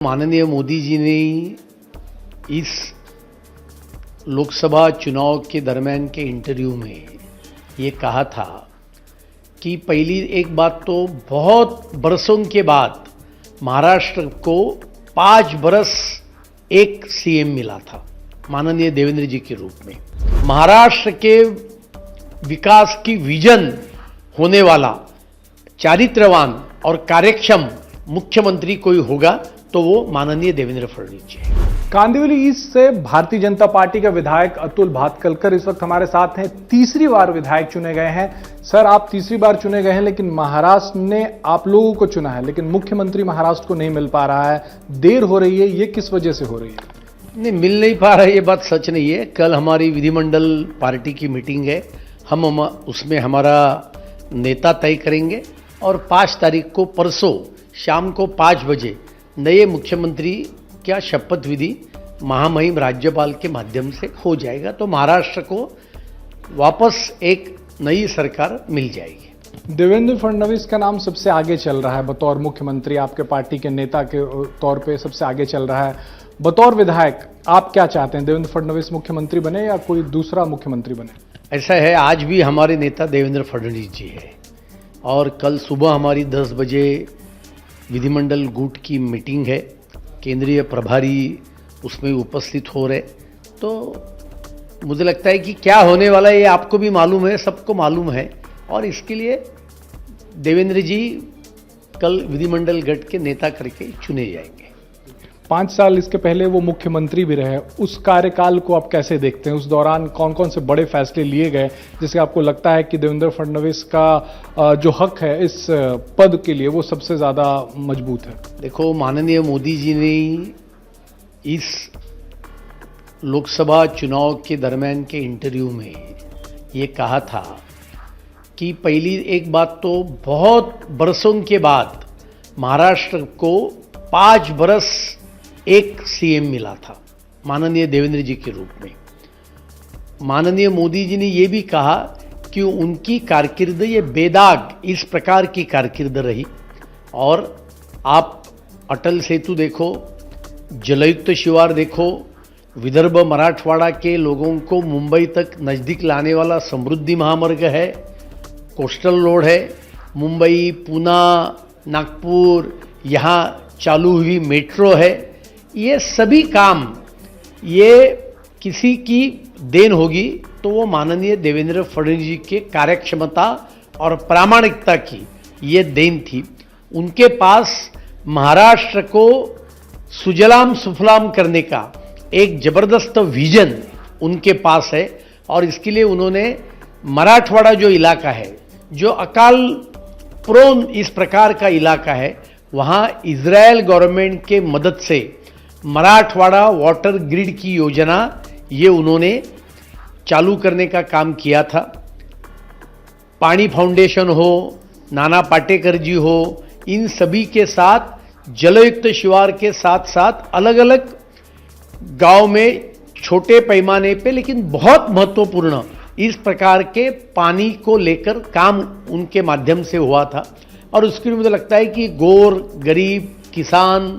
माननीय मोदी जी ने इस लोकसभा चुनाव के दरमियान के इंटरव्यू में ये कहा था कि पहली एक बात तो बहुत बरसों के बाद महाराष्ट्र को 5 बरस एक सीएम मिला था माननीय देवेंद्र जी के रूप में। महाराष्ट्र के विकास की विजन होने वाला चारित्रवान और कार्यक्षम मुख्यमंत्री कोई होगा तो वो माननीय देवेंद्र फडणवीस जी हैं। कांदिवली ईस्ट से भारतीय जनता पार्टी के विधायक अतुल भातखलकर इस वक्त हमारे साथ हैं। तीसरी बार विधायक चुने गए हैं। सर, आप तीसरी बार चुने गए हैं, लेकिन महाराष्ट्र ने आप लोगों को चुना है, लेकिन मुख्यमंत्री महाराष्ट्र को नहीं मिल पा रहा है, देर हो रही है। ये किस वजह से हो रही है? नहीं, मिल नहीं पा रहा है, ये बात सच नहीं है। कल हमारी विधिमंडल पार्टी की मीटिंग है, हम उसमें हमारा नेता तय करेंगे और 5 तारीख को परसों शाम को 5 बजे नए मुख्यमंत्री क्या शपथ विधि महामहिम राज्यपाल के माध्यम से हो जाएगा, तो महाराष्ट्र को वापस एक नई सरकार मिल जाएगी। देवेंद्र फडणवीस का नाम सबसे आगे चल रहा है बतौर मुख्यमंत्री, आपके पार्टी के नेता के तौर पे सबसे आगे चल रहा है। बतौर विधायक आप क्या चाहते हैं, देवेंद्र फडणवीस मुख्यमंत्री बने या कोई दूसरा मुख्यमंत्री बने? ऐसा है, आज भी हमारे नेता देवेंद्र फडणवीस जी है और कल सुबह हमारी 10 बजे विधिमंडल गुट की मीटिंग है, केंद्रीय प्रभारी उसमें उपस्थित हो रहे। तो मुझे लगता है कि क्या होने वाला है ये आपको भी मालूम है, सबको मालूम है, और इसके लिए देवेंद्र जी कल विधिमंडल गट के नेता करके चुने जाएंगे। 5 साल इसके पहले वो मुख्यमंत्री भी रहे, उस कार्यकाल को आप कैसे देखते हैं? उस दौरान कौन कौन से बड़े फैसले लिए गए जिससे आपको लगता है कि देवेंद्र फडणवीस का जो हक है इस पद के लिए वो सबसे ज्यादा मजबूत है? देखो, माननीय मोदी जी ने इस लोकसभा चुनाव के दरमियान के इंटरव्यू में ये कहा था कि पहली एक बात तो बहुत बरसों के बाद महाराष्ट्र को 5 बरस एक सीएम मिला था माननीय देवेंद्र जी के रूप में। माननीय मोदी जी ने यह भी कहा कि उनकी कारकिर्द ये बेदाग इस प्रकार की कारकिर्द रही, और आप अटल सेतु देखो, जलयुक्त शिवार देखो, विदर्भ मराठवाड़ा के लोगों को मुंबई तक नज़दीक लाने वाला समृद्धि महामार्ग है, कोस्टल रोड है, मुंबई पूना नागपुर यहाँ चालू हुई मेट्रो है। ये सभी काम ये किसी की देन होगी तो वो माननीय देवेंद्र फडणवीस जी के कार्यक्षमता और प्रामाणिकता की ये देन थी। उनके पास महाराष्ट्र को सुजलाम सुफलाम करने का एक जबरदस्त विजन उनके पास है, और इसके लिए उन्होंने मराठवाड़ा जो इलाका है, जो अकाल प्रोन इस प्रकार का इलाका है, वहाँ इजराइल गवर्नमेंट के मदद से मराठवाड़ा वाटर ग्रिड की योजना ये उन्होंने चालू करने का काम किया था। पानी फाउंडेशन हो, नाना पाटेकर जी हो, इन सभी के साथ जलयुक्त शिवार के साथ साथ अलग अलग गांव में छोटे पैमाने पे लेकिन बहुत महत्वपूर्ण इस प्रकार के पानी को लेकर काम उनके माध्यम से हुआ था। और उसके लिए मुझे लगता है कि गोर गरीब किसान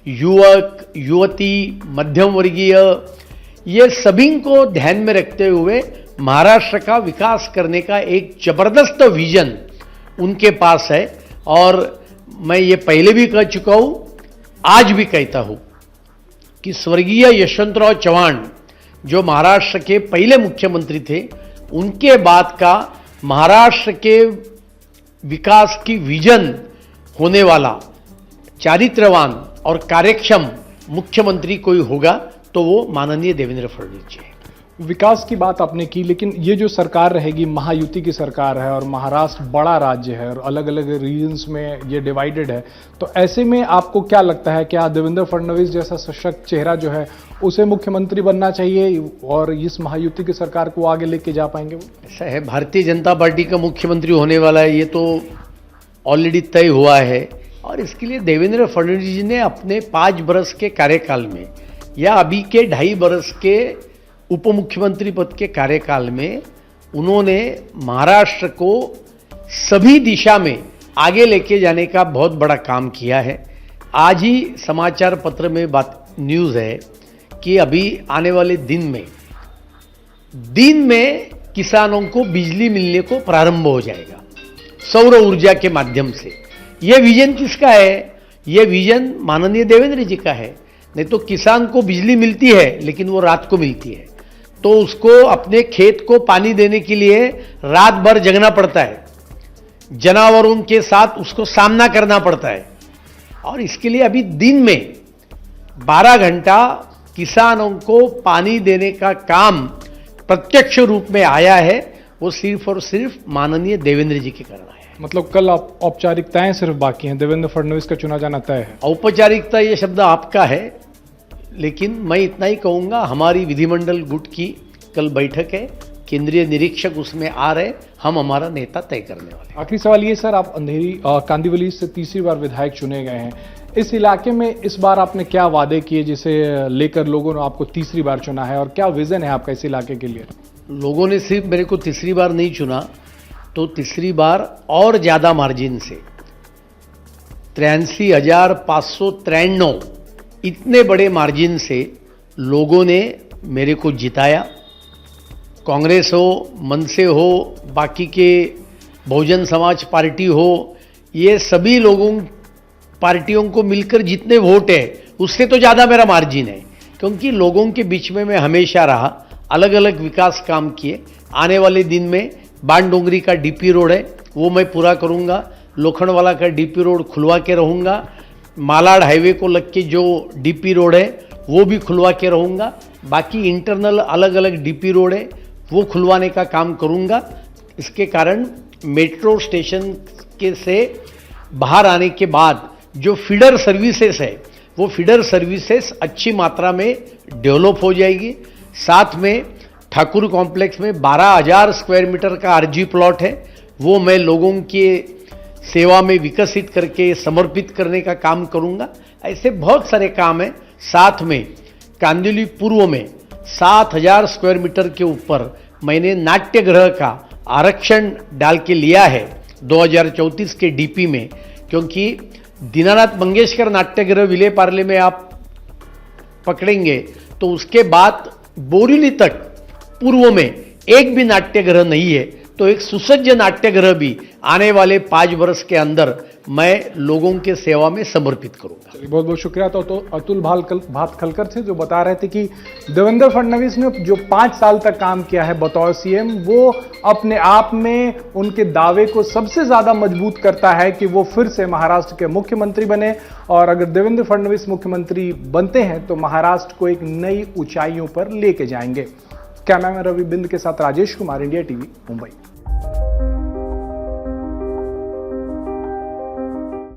युवक युवती मध्यम वर्गीय ये सभी को ध्यान में रखते हुए महाराष्ट्र का विकास करने का एक जबरदस्त विजन उनके पास है। और मैं ये पहले भी कह चुका हूं, आज भी कहता हूं कि स्वर्गीय यशवंतराव चव्हाण जो महाराष्ट्र के पहले मुख्यमंत्री थे, उनके बाद का महाराष्ट्र के विकास की विजन होने वाला चारित्रवान और कार्यक्षम मुख्यमंत्री कोई होगा तो वो माननीय देवेंद्र फडणवीस जी है। विकास की बात आपने की, लेकिन ये जो सरकार रहेगी महायुति की सरकार है और महाराष्ट्र बड़ा राज्य है और अलग अलग रीजन्स में ये डिवाइडेड है, तो ऐसे में आपको क्या लगता है, क्या देवेंद्र फडणवीस जैसा सशक्त चेहरा जो है उसे मुख्यमंत्री बनना चाहिए और इस महायुति की सरकार को आगे लेके जा पाएंगे वो? ऐसा है, भारतीय जनता पार्टी का मुख्यमंत्री होने वाला है, ये तो ऑलरेडी तय हुआ है, और इसके लिए देवेंद्र फडणवीस जी ने अपने 5 बरस के कार्यकाल में या अभी के 2.5 बरस के उप मुख्यमंत्री पद के कार्यकाल में उन्होंने महाराष्ट्र को सभी दिशा में आगे लेके जाने का बहुत बड़ा काम किया है। आज ही समाचार पत्र में बात न्यूज़ है कि अभी आने वाले दिन में किसानों को बिजली मिलने को प्रारंभ हो जाएगा सौर ऊर्जा के माध्यम से। यह विजन किसका है? यह विजन माननीय देवेंद्र जी का है। नहीं तो किसान को बिजली मिलती है लेकिन वो रात को मिलती है, तो उसको अपने खेत को पानी देने के लिए रात भर जगना पड़ता है, जानवरों के साथ उसको सामना करना पड़ता है। और इसके लिए अभी दिन में 12 घंटा किसानों को पानी देने का काम प्रत्यक्ष रूप में आया है, वो सिर्फ और सिर्फ माननीय देवेंद्र जी के करना है। मतलब कल औपचारिकताएं सिर्फ बाकी हैं, देवेंद्र फडणवीस का चुना जाना तय है। औपचारिकता ये शब्द आपका है, लेकिन मैं इतना ही कहूंगा, हमारी विधिमंडल गुट की कल बैठक है, केंद्रीय निरीक्षक उसमें आ रहे, हम हमारा नेता तय करने वाले। आखिरी सवाल ये सर, आप अंधेरी कांदिवली से तीसरी बार विधायक चुने गए हैं। इस इलाके में इस बार आपने क्या वादे किए जिसे लेकर लोगों ने आपको तीसरी बार चुना है, और क्या विजन है आपका इस इलाके के लिए? लोगों ने सिर्फ मेरे को तीसरी बार नहीं चुना, तो तीसरी बार और ज्यादा मार्जिन से 83,593 इतने बड़े मार्जिन से लोगों ने मेरे को जिताया। कांग्रेस हो, मनसे हो, बाकी के बहुजन समाज पार्टी हो, ये सभी पार्टियों को मिलकर जितने वोट है उससे तो ज़्यादा मेरा मार्जिन है, क्योंकि लोगों के बीच में मैं हमेशा रहा, अलग अलग विकास काम किए। आने वाले दिन में बाणडोंगरी का डीपी रोड है वो मैं पूरा करूंगा, लोखंडवाला का डीपी रोड खुलवा के रहूंगा, मालाड हाईवे को लग के जो डीपी रोड है वो भी खुलवा के रहूंगा, बाकी इंटरनल अलग अलग डीपी रोड है वो खुलवाने का काम करूंगा। इसके कारण मेट्रो स्टेशन के से बाहर आने के बाद जो फीडर सर्विसेज है वो फीडर सर्विसेज अच्छी मात्रा में डेवलप हो जाएगी। साथ में ठाकुर कॉम्प्लेक्स में 12,000 स्क्वायर मीटर का आरजी प्लॉट है, वो मैं लोगों के सेवा में विकसित करके समर्पित करने का काम करूंगा। ऐसे बहुत सारे काम हैं। साथ में कांदिवली पूर्व में 7,000 स्क्वायर मीटर के ऊपर मैंने नाट्यगृह का आरक्षण डाल के लिया है 2034 के डीपी में, क्योंकि दीनानाथ मंगेशकर नाट्यगृह विले पार्ले में आप पकड़ेंगे तो उसके बाद बोरीली तक पूर्व में एक भी नाट्यगृह नहीं है, तो एक सुसज्ज नाट्यगृह भी आने वाले 5 वर्ष के अंदर मैं लोगों के सेवा में समर्पित करूंगा। बहुत बहुत शुक्रिया। तो अतुल भातखलकर थे जो बता रहे थे कि देवेंद्र फडणवीस ने जो 5 साल तक काम किया है बतौर सीएम, वो अपने आप में उनके दावे को सबसे ज्यादा मजबूत करता है कि वो फिर से महाराष्ट्र के मुख्यमंत्री बने, और अगर देवेंद्र फडणवीस मुख्यमंत्री बनते हैं तो महाराष्ट्र को एक नई ऊंचाइयों पर लेके जाएंगे। कैमरामैन रवि बिंद के साथ राजेश कुमार, इंडिया टीवी, मुंबई।